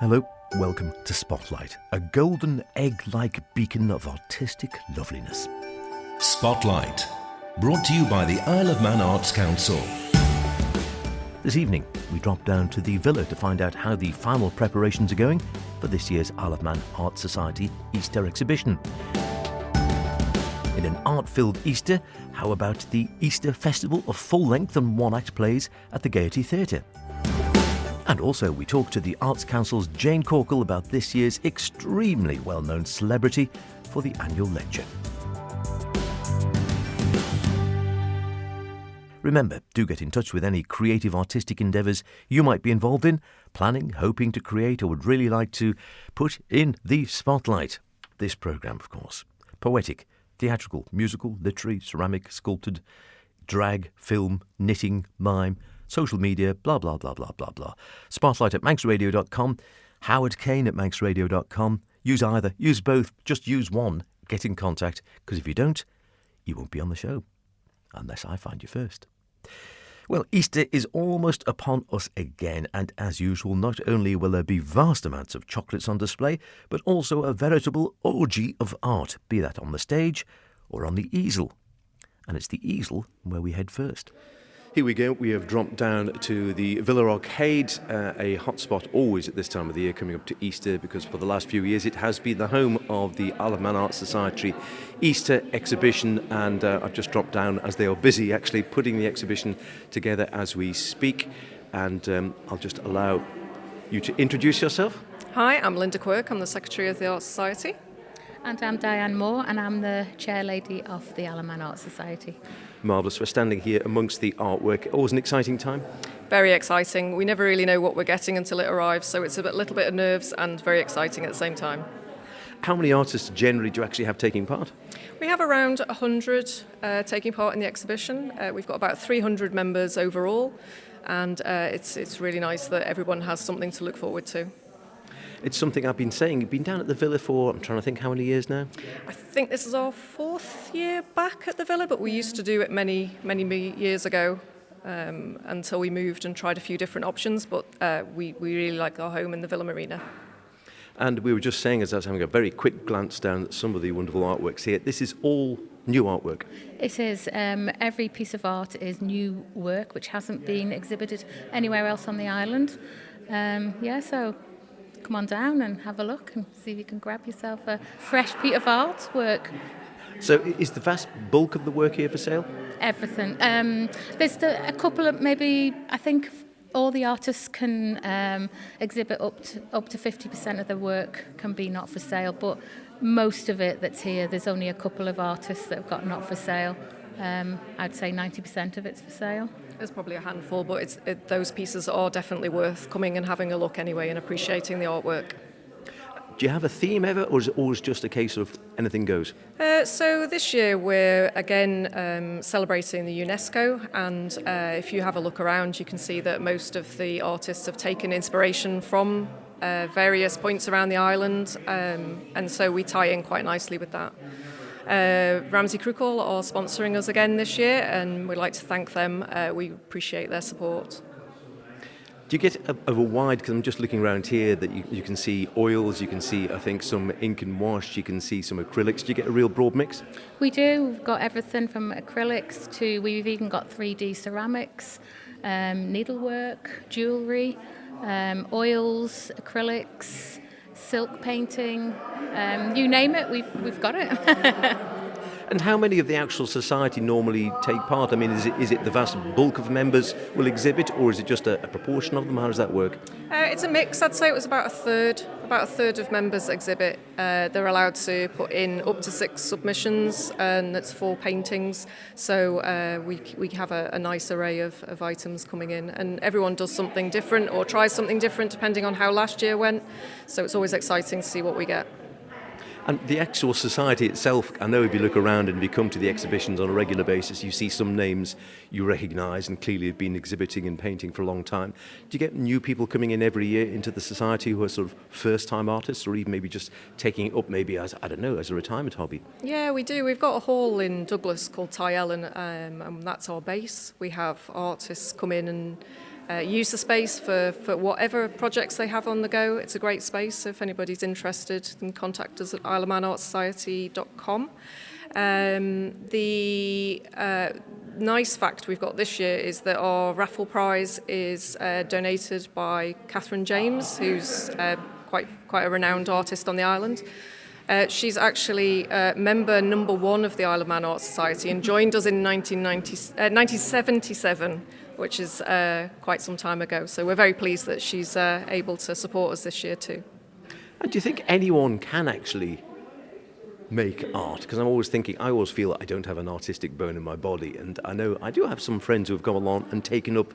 Hello, welcome to Spotlight, a golden egg-like beacon of artistic loveliness. Spotlight, brought to you by the Isle of Man Arts Council. This evening, we drop down to the Villa to find out how the final preparations are going for this year's Isle of Man Art Society Easter exhibition. In an art-filled Easter, how about the Easter Festival of full-length and one-act plays at the Gaiety Theatre? And also, we talk to the Arts Council's Jane Corkle about this year's extremely well-known celebrity for the annual lecture. Remember, do get in touch with any creative artistic endeavours you might be involved in, planning, hoping to create, or would really like to put in the spotlight. This programme, of course. Poetic, theatrical, musical, literary, ceramic, sculpted, drag, film, knitting, mime, social media, blah, blah, blah, blah, blah, blah. Spotlight at manxradio.com, Howard Kane at manxradio.com. Use either, use both, just use one. Get in contact, because if you don't, you won't be on the show. Unless I find you first. Well, Easter is almost upon us again, and as usual, not only will there be vast amounts of chocolates on display, but also a veritable orgy of art, be that on the stage or on the easel. And it's the easel where we head first. Here we go. We have dropped down to the Villa Arcade, a hotspot always at this time of the year coming up to Easter, because for the last few years it has been the home of the Isle of Man Arts Society Easter exhibition, and I've just dropped down as they are busy actually putting the exhibition together as we speak, and I'll just allow you to introduce yourself. Hi, I'm Linda Quirk. I'm the Secretary of the Arts Society. And I'm Diane Moore, and I'm the Chair Lady of the Isle of Man Arts Society. Marvellous. We're standing here amongst the artwork. Always an exciting time. Very exciting. We never really know what we're getting until it arrives, so it's a little bit of nerves and very exciting at the same time. How many artists generally do you actually have taking part? We have around 100 taking part in the exhibition. We've got about 300 members overall, and it's really nice that everyone has something to look forward to. It's something I've been saying. You've been down at the Villa for, I'm trying to think, how many years now? I think this is our 4th year back at the Villa, but we used to do it many years ago until we moved and tried a few different options, but we really like our home in the Villa Marina. And we were just saying, as I was having a very quick glance down at some of the wonderful artworks here, this is all new artwork. It is. Every piece of art is new work, which hasn't been exhibited anywhere else on the island. So come on down and have a look and see if you can grab yourself a fresh piece of artwork. So is the vast bulk of the work here for sale? Everything. There's a couple of, maybe, I think all the artists can exhibit up to 50% of their work can be not for sale, but most of it that's here, there's only a couple of artists that have got not for sale. I'd say 90% of it's for sale. There's probably a handful, but those pieces are definitely worth coming and having a look anyway and appreciating the artwork. Do you have a theme ever, or is it always just a case of anything goes? So this year we're again celebrating the UNESCO, and if you have a look around you can see that most of the artists have taken inspiration from various points around the island, and so we tie in quite nicely with that. Ramsey Krukal are sponsoring us again this year, and we'd like to thank them. We appreciate their support. Do you get a wide, because I'm just looking around here, that you can see oils, you can see, I think, some ink and wash, you can see some acrylics. Do you get a real broad mix? We do. We've got everything from acrylics to, we've even got 3D ceramics, needlework, jewellery, oils, acrylics, silk painting, you name it, we've got it. And how many of the actual society normally take part? I mean, is it the vast bulk of members will exhibit, or is it just a proportion of them? How does that work? It's a mix. I'd say it was about a third of members exhibit. They're allowed to put in up to 6 submissions, and it's 4 paintings. So we have a nice array of items coming in, and everyone does something different or tries something different depending on how last year went. So it's always exciting to see what we get. And the actual society itself, I know if you look around and if you come to the exhibitions on a regular basis, you see some names you recognise and clearly have been exhibiting and painting for a long time. Do you get new people coming in every year into the society who are sort of first-time artists, or even maybe just taking it up maybe as, I don't know, as a retirement hobby? Yeah, we do. We've got a hall in Douglas called Ty Ellen, and that's our base. We have artists come in and use the space for whatever projects they have on the go. It's a great space, so if anybody's interested, you can contact us at isleofmanartsociety.com. The nice fact we've got this year is that our raffle prize is donated by Catherine James, who's quite a renowned artist on the island. She's actually member number 1 of the Isle of Man Arts Society and joined us in 1977, which is quite some time ago. So we're very pleased that she's able to support us this year too. And do you think anyone can actually make art? Because I always feel I don't have an artistic bone in my body, and I know I do have some friends who have come along and taken up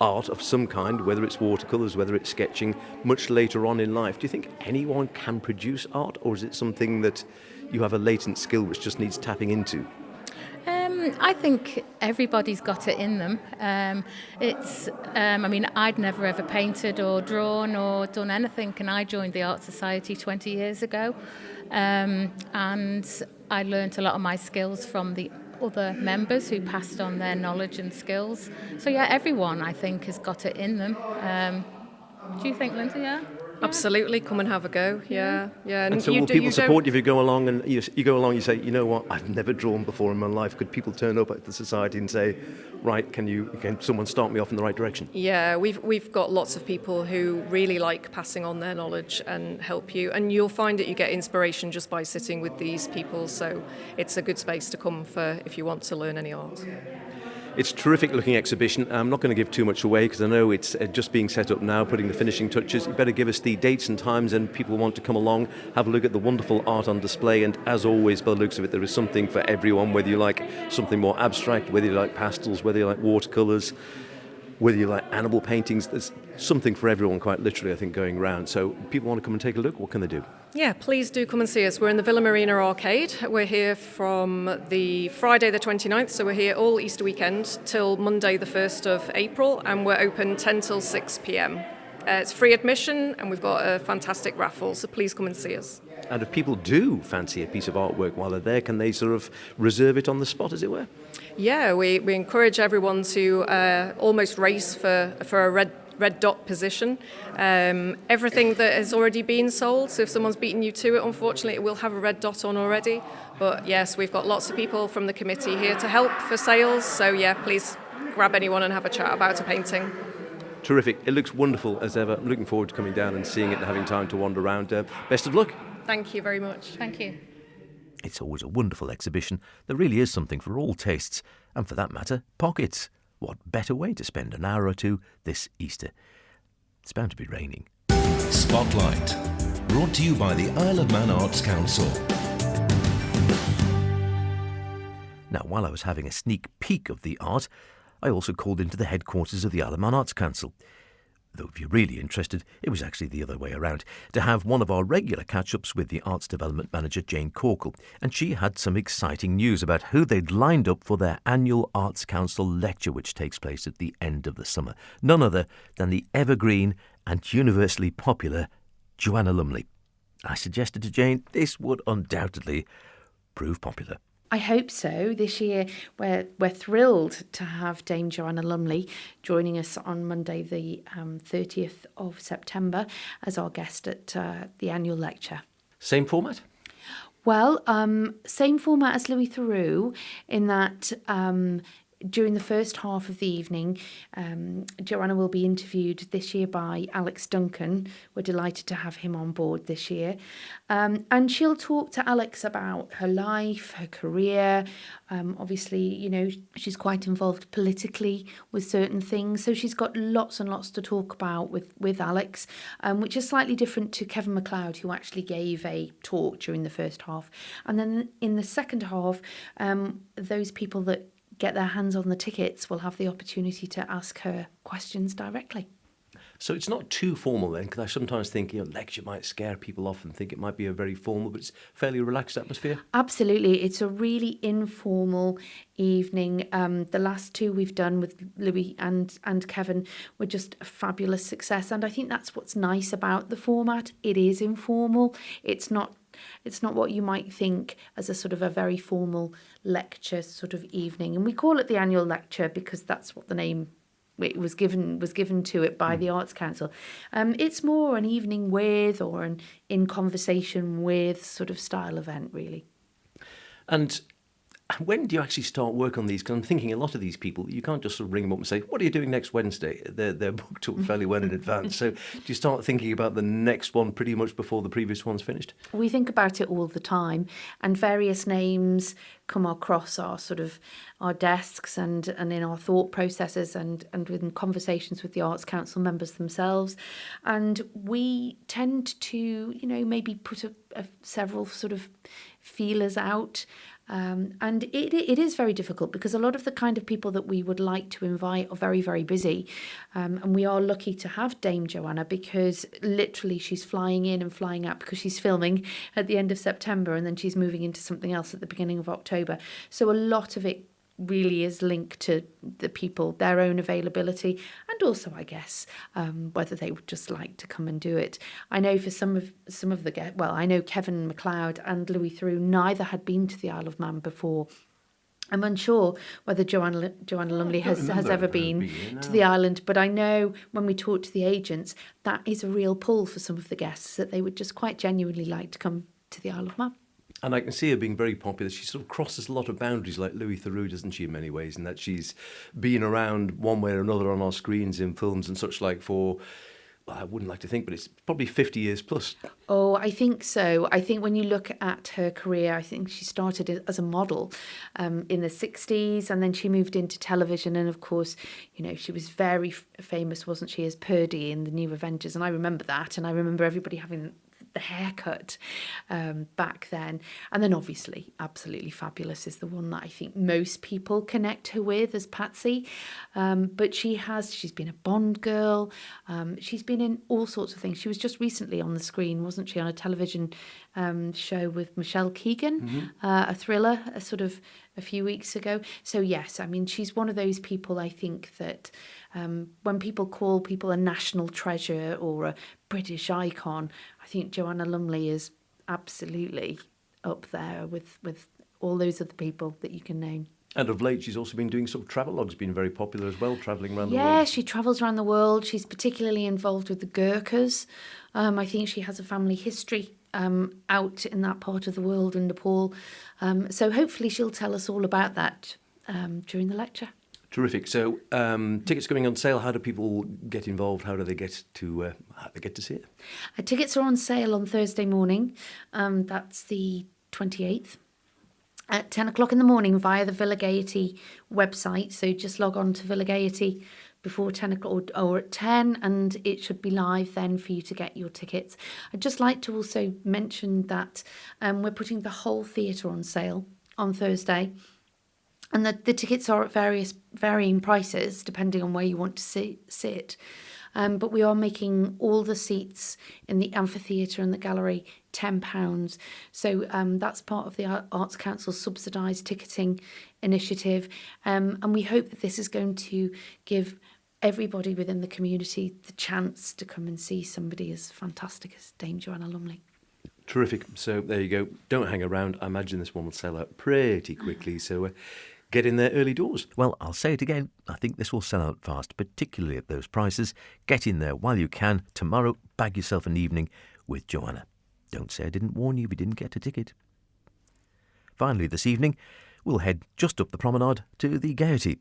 art of some kind, whether it's watercolours, whether it's sketching, much later on in life. Do you think anyone can produce art, or is it something that you have a latent skill which just needs tapping into? I think everybody's got it in them. I'd never ever painted or drawn or done anything, and I joined the Art Society 20 years ago. And I learnt a lot of my skills from the other members who passed on their knowledge and skills. So yeah, everyone I think has got it in them. Do you think, Lindsay? Yeah. Absolutely, come and have a go. Yeah. And so will people support you if you go along and you go along? You say, you know what, I've never drawn before in my life. Could people turn up at the society and say, right, can someone start me off in the right direction? Yeah, we've got lots of people who really like passing on their knowledge and help you, and you'll find that you get inspiration just by sitting with these people. So it's a good space to come for if you want to learn any art. It's a terrific looking exhibition. I'm not going to give too much away because I know it's just being set up now, putting the finishing touches. You better give us the dates and times, and people want to come along, have a look at the wonderful art on display. And as always, by the looks of it, there is something for everyone, whether you like something more abstract, whether you like pastels, whether you like watercolours, whether you like animal paintings. There's something for everyone, quite literally, I think, going round. So people want to come and take a look, what can they do? Yeah, please do come and see us. We're in the Villa Marina arcade. We're here from the Friday the 29th, so we're here all Easter weekend till Monday the 1st of April, and we're open 10 till 6 p.m. It's free admission, and we've got a fantastic raffle, so please come and see us. And if people do fancy a piece of artwork while they're there, can they sort of reserve it on the spot, as it were? Yeah, we encourage everyone to almost race for a red dot position. Everything that has already been sold, so if someone's beaten you to it, unfortunately it will have a red dot on already. But yes, we've got lots of people from the committee here to help for sales, so yeah, please grab anyone and have a chat about a painting. Terrific. It looks wonderful as ever. I'm looking forward to coming down and seeing it and having time to wander around. Best of luck. Thank you very much. Thank you. It's always a wonderful exhibition. There really is something for all tastes, and for that matter, pockets. What better way to spend an hour or two this Easter? It's bound to be raining. Spotlight, brought to you by the Isle of Man Arts Council. Now, while I was having a sneak peek of the art, I also called into the headquarters of the Isle of Man Arts Council. Though if you're really interested, it was actually the other way around, to have one of our regular catch-ups with the Arts Development Manager, Jane Corkle, and she had some exciting news about who they'd lined up for their annual Arts Council lecture, which takes place at the end of the summer. None other than the evergreen and universally popular Joanna Lumley. I suggested to Jane this would undoubtedly prove popular. I hope so. This year we're thrilled to have Dame Joanna Lumley joining us on Monday the 30th of September as our guest at the annual lecture. Same format? Well, same format as Louis Theroux in that during the first half of the evening, Joanna will be interviewed this year by Alex Duncan. We're delighted to have him on board this year. And she'll talk to Alex about her life, her career. Obviously, you know, she's quite involved politically with certain things. So she's got lots and lots to talk about with Alex, which is slightly different to Kevin MacLeod, who actually gave a talk during the first half. And then in the second half, those people that get their hands on the tickets will have the opportunity to ask her questions directly. So it's not too formal then, because I sometimes think, you know, lecture might scare people off and think it might be a very formal, but it's fairly relaxed atmosphere. Absolutely. It's a really informal evening. The last two we've done with Louis and Kevin were just a fabulous success. And I think that's what's nice about the format. It is informal. It's not what you might think as a sort of a very formal lecture sort of evening. And we call it the annual lecture because that's what the name it was given to it by the Arts Council. It's more an evening with or an in conversation with sort of style event, really. And when do you actually start work on these? Because I'm thinking a lot of these people, you can't just sort of ring them up and say, what are you doing next Wednesday? They're booked up fairly well in advance. So do you start thinking about the next one pretty much before the previous one's finished? We think about it all the time, and various names come across our sort of our desks and in our thought processes and within conversations with the Arts Council members themselves. And we tend to, maybe put several sort of feelers out. And it is very difficult because a lot of the kind of people that we would like to invite are very, very busy. And we are lucky to have Dame Joanna because literally she's flying in and flying out because she's filming at the end of September and then she's moving into something else at the beginning of October. So a lot of it really is linked to the people, their own availability, and also, I guess, whether they would just like to come and do it. I know for some of the guests, I know Kevin MacLeod and Louis Theroux, neither had been to the Isle of Man before. I'm unsure whether Joanna Lumley has ever been to the island, but I know when we talk to the agents, that is a real pull for some of the guests, that they would just quite genuinely like to come to the Isle of Man. And I can see her being very popular. She sort of crosses a lot of boundaries like Louis Theroux, doesn't she, in many ways, in that she's been around one way or another on our screens in films and such like for, well, I wouldn't like to think, but it's probably 50 years plus. Oh, I think so. I think when you look at her career, I think she started as a model in the 60s and then she moved into television. And of course, she was very famous, wasn't she, as Purdy in The New Avengers. And I remember that. And I remember everybody having the haircut back then. And then obviously Absolutely Fabulous is the one that I think most people connect her with as Patsy. But she's been a Bond girl. She's been in all sorts of things. She was just recently on the screen, wasn't she, on a television show with Michelle Keegan, a thriller, a few weeks ago. So yes, I mean, she's one of those people I think that when people call people a national treasure or a British icon, I think Joanna Lumley is absolutely up there with all those other people that you can name. And of late, she's also been doing some travelogues, been very popular as well, travelling around the world. Yeah, she travels around the world. She's particularly involved with the Gurkhas. I think she has a family history out in that part of the world in Nepal. So hopefully she'll tell us all about that during the lecture. Terrific. So tickets going on sale. How do people get involved? How do they get to see it? Tickets are on sale on Thursday morning. That's the 28th. At 10 o'clock in the morning via the Villa Gaiety website. So just log on to Villa Gaiety before 10 o'clock or at 10 and it should be live then for you to get your tickets. I'd just like to also mention that we're putting the whole theatre on sale on Thursday. And the tickets are at varying prices depending on where you want to sit. But we are making all the seats in the amphitheatre and the gallery £10. So that's part of the Arts Council's subsidised ticketing initiative. And we hope that this is going to give everybody within the community the chance to come and see somebody as fantastic as Dame Joanna Lumley. Terrific. So there you go. Don't hang around. I imagine this one will sell out pretty quickly. So get in there early doors. Well, I'll say it again. I think this will sell out fast, particularly at those prices. Get in there while you can. Tomorrow, bag yourself an evening with Joanna. Don't say I didn't warn you if you didn't get a ticket. Finally, this evening, we'll head just up the promenade to the Gaiety,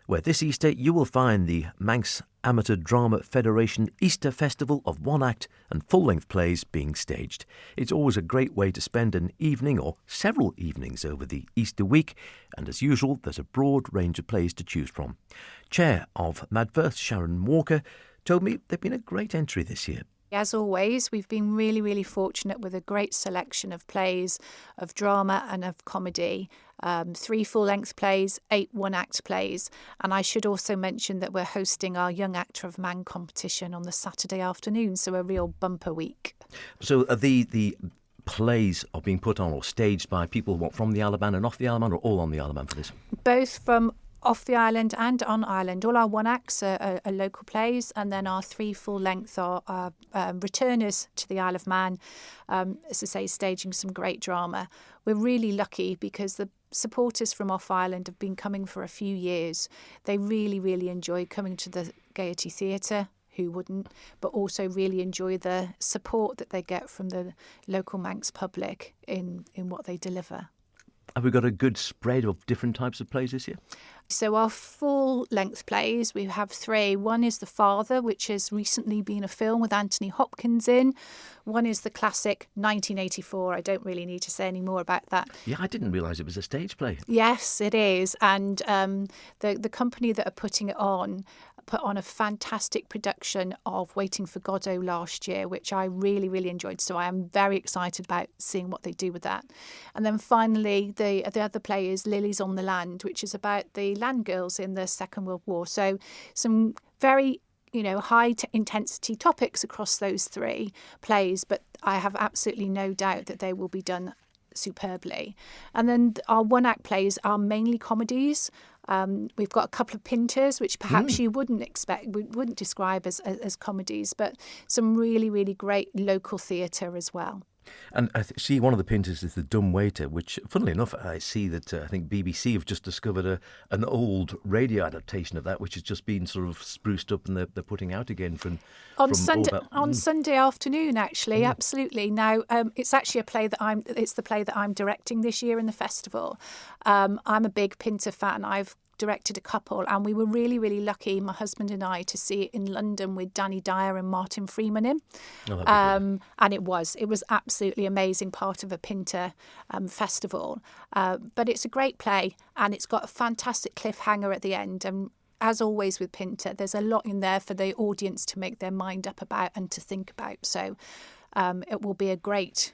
where this Easter you will find the Manx Amateur Drama Federation Easter Festival of one-act and full-length plays being staged. It's always a great way to spend an evening or several evenings over the Easter week, and as usual, there's a broad range of plays to choose from. Chair of MADF, Sharon Walker, told me they've been a great entry this year. As always, we've been really, really fortunate with a great selection of plays, of drama and of comedy. 3 full-length plays, 8 one-act plays. And I should also mention that we're hosting our Young Actor of Man competition on the Saturday afternoon, so a real bumper week. So the plays are being put on or staged by people from the Isle of Man and off the Isle of Man, or all on the Isle of Man for this? Both from off the island and on island. All our one-acts are local plays, and then our 3 full-length are returners to the Isle of Man, as I say, staging some great drama. We're really lucky because the supporters from off Ireland have been coming for a few years. They really, really enjoy coming to the Gaiety Theatre. Who wouldn't? But also really enjoy the support that they get from the local Manx public in what they deliver. Have we got a good spread of different types of plays this year? So our full-length plays, we have 3. One is The Father, which has recently been a film with Anthony Hopkins in. One is the classic 1984. I don't really need to say any more about that. Yeah, I didn't realise it was a stage play. Yes, it is. And the company that are putting it on put on a fantastic production of Waiting for Godot last year, which I really, really enjoyed. So I am very excited about seeing what they do with that. And then finally, the other play is Lilies on the Land, which is about the land girls in the Second World War. So some very high intensity topics across those 3 plays, but I have absolutely no doubt that they will be done superbly. And then our one-act plays are mainly comedies. We've got a couple of pinters, which perhaps you wouldn't describe as comedies, but some really, really great local theatre as well. And I see one of the pinters is The Dumb Waiter, which, funnily enough, I see that I think BBC have just discovered an old radio adaptation of that, which has just been sort of spruced up and they're putting out again on Sunday afternoon, actually. Absolutely. Now, it's actually the play that I'm directing this year in the festival. I'm a big Pinter fan. I've directed a couple, and we were really, really lucky, my husband and I, to see it in London with Danny Dyer and Martin Freeman in. And it was absolutely amazing, part of a Pinter festival. But it's a great play, and it's got a fantastic cliffhanger at the end. And as always with Pinter, there's a lot in there for the audience to make their mind up about and to think about. So it will be a great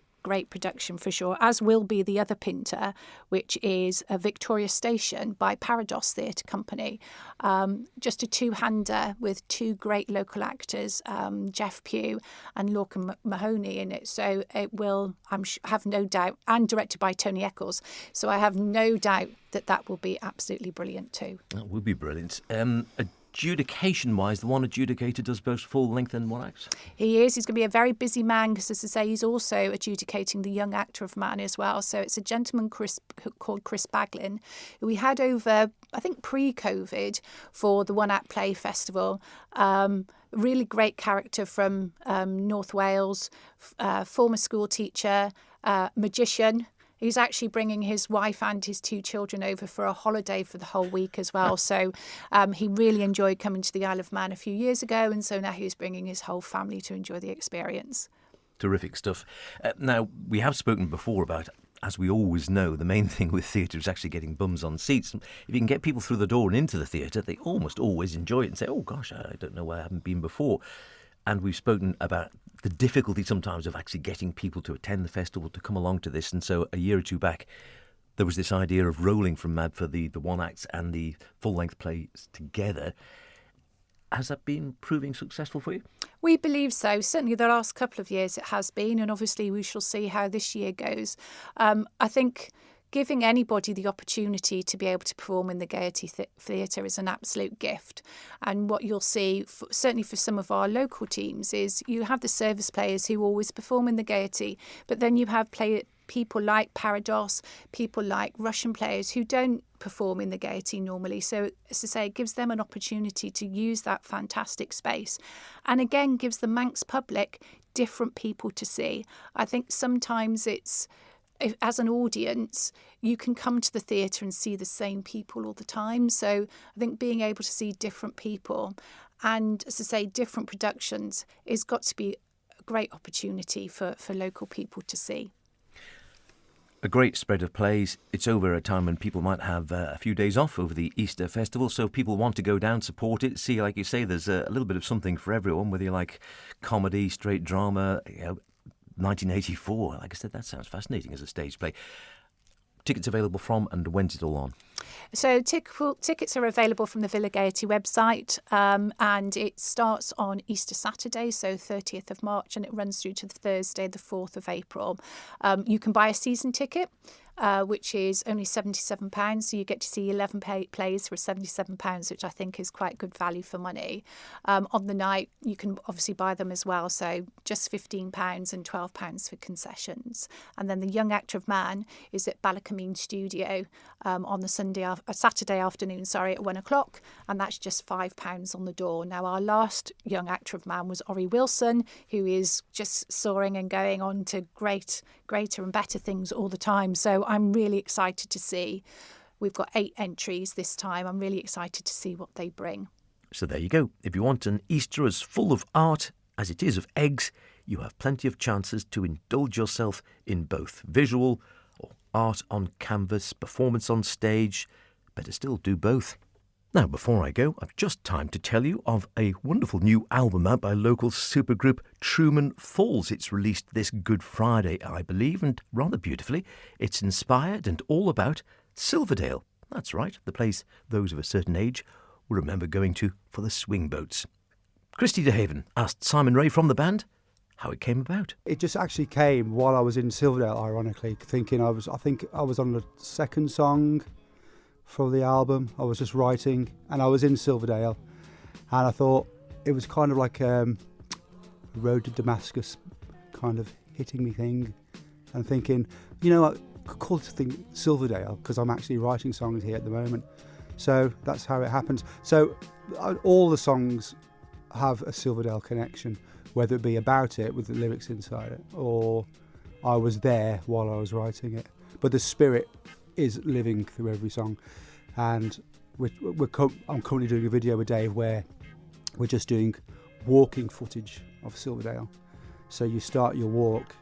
production for sure, as will be the other Pinter, which is a Victoria Station by Parados Theatre Company. Just a 2-hander with 2 great local actors, Jeff Pugh and Lorcan Mahoney in it. So it will, have no doubt, and directed by Tony Eccles. So I have no doubt that will be absolutely brilliant too. That would be brilliant. Adjudication-wise, the one adjudicator does both full length and one act? He is. He's going to be a very busy man because, as I say, he's also adjudicating the Young Actor of Man as well. So it's a gentleman called Chris Baglin, who we had over, I think, pre-COVID for the One Act Play Festival. Really great character from North Wales, former school teacher, magician. He's actually bringing his wife and his 2 children over for a holiday for the whole week as well. So he really enjoyed coming to the Isle of Man a few years ago, and so now he's bringing his whole family to enjoy the experience. Terrific stuff. Now, we have spoken before about, as we always know, the main thing with theatre is actually getting bums on seats. If you can get people through the door and into the theatre, they almost always enjoy it and say, oh gosh, I don't know why I haven't been before. And we've spoken about the difficulty sometimes of actually getting people to attend the festival, to come along to this. And so a year or 2 back, there was this idea of rolling from MAD for the one acts and the full-length plays together. Has that been proving successful for you? We believe so. Certainly the last couple of years it has been, and obviously we shall see how this year goes. I think giving anybody the opportunity to be able to perform in the Gaiety Theatre is an absolute gift. And what you'll see, certainly for some of our local teams, is you have the service players who always perform in the Gaiety, but then you have people like Parados, people like Russian players who don't perform in the Gaiety normally. So, as I say, it gives them an opportunity to use that fantastic space. And again, gives the Manx public different people to see. I think sometimes as an audience, you can come to the theatre and see the same people all the time. So I think being able to see different people and, as I say, different productions has got to be a great opportunity for local people to see. A great spread of plays. It's over a time when people might have a few days off over the Easter festival, so if people want to go down, support it. See, like you say, there's a little bit of something for everyone, whether you like comedy, straight drama, 1984. Like I said, that sounds fascinating as a stage play. Tickets available from, and when's it all on? So tickets are available from the Villa Gaiety website, and it starts on Easter Saturday, so 30th of March, and it runs through to Thursday, the 4th of April. You can buy a season ticket, which is only £77. So you get to see 11 plays for £77, which I think is quite good value for money. On the night, you can obviously buy them as well. So just £15 and £12 for concessions. And then the Young Actor of Man is at Ballacamine Studio on the Saturday afternoon, at 1 o'clock. And that's just £5 on the door. Now, our last Young Actor of Man was Ori Wilson, who is just soaring and going on to greater and better things all the time. So I'm really excited to see. We've got 8 entries this time. I'm really excited to see what they bring. So there you go. If you want an Easter as full of art as it is of eggs, you have plenty of chances to indulge yourself in both visual or art on canvas, performance on stage. Better still, do both. Now, before I go, I've just time to tell you of a wonderful new album out by local supergroup Truman Falls. It's released this Good Friday, I believe, and rather beautifully. It's inspired and all about Silverdale. That's right, the place those of a certain age will remember going to for the swing boats. Christy DeHaven asked Simon Ray from the band how it came about. It just actually came while I was in Silverdale, ironically, thinking I think I was on the second song for the album. I was just writing and I was in Silverdale and I thought it was kind of like Road to Damascus kind of hitting me thing and thinking, I could call this thing Silverdale because I'm actually writing songs here at the moment. So that's how it happened. So all the songs have a Silverdale connection, whether it be about it with the lyrics inside it or I was there while I was writing it. But the spirit is living through every song, and I'm currently doing a video with Dave where we're just doing walking footage of Silverdale. So you start your walk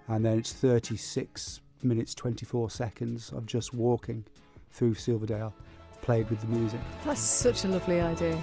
and then it's 36 minutes 24 seconds of just walking through Silverdale played with the music. That's such a lovely idea.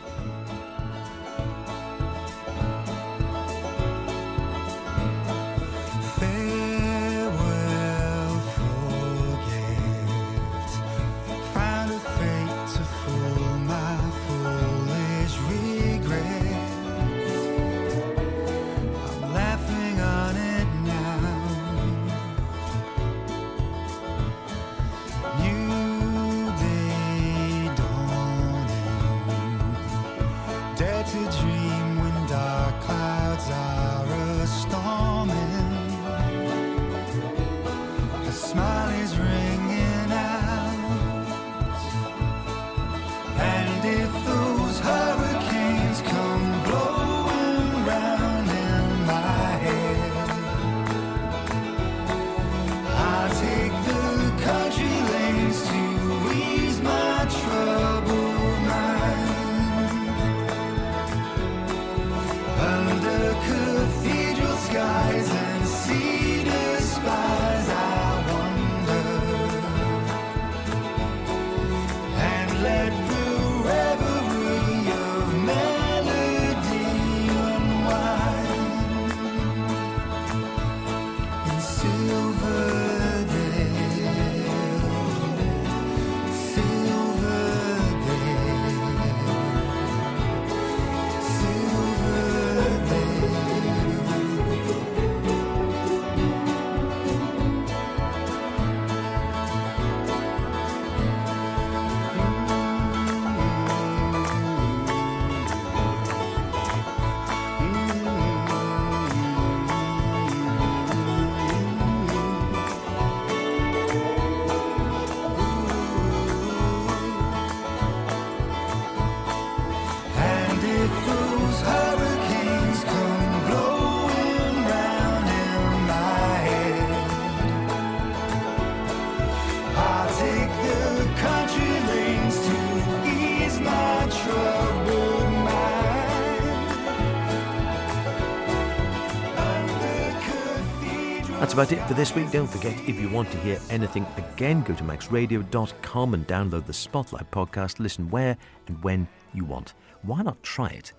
That's about it for this week. Don't forget, if you want to hear anything again, go to maxradio.com and download the Spotlight podcast. Listen where and when you want. Why not try it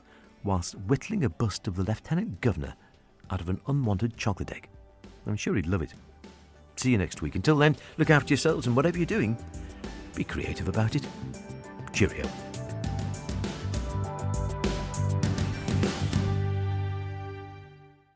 whilst whittling a bust of the Lieutenant Governor out of an unwanted chocolate egg? I'm sure he'd love it. See you next week. Until then, look after yourselves and whatever you're doing, be creative about it. Cheerio.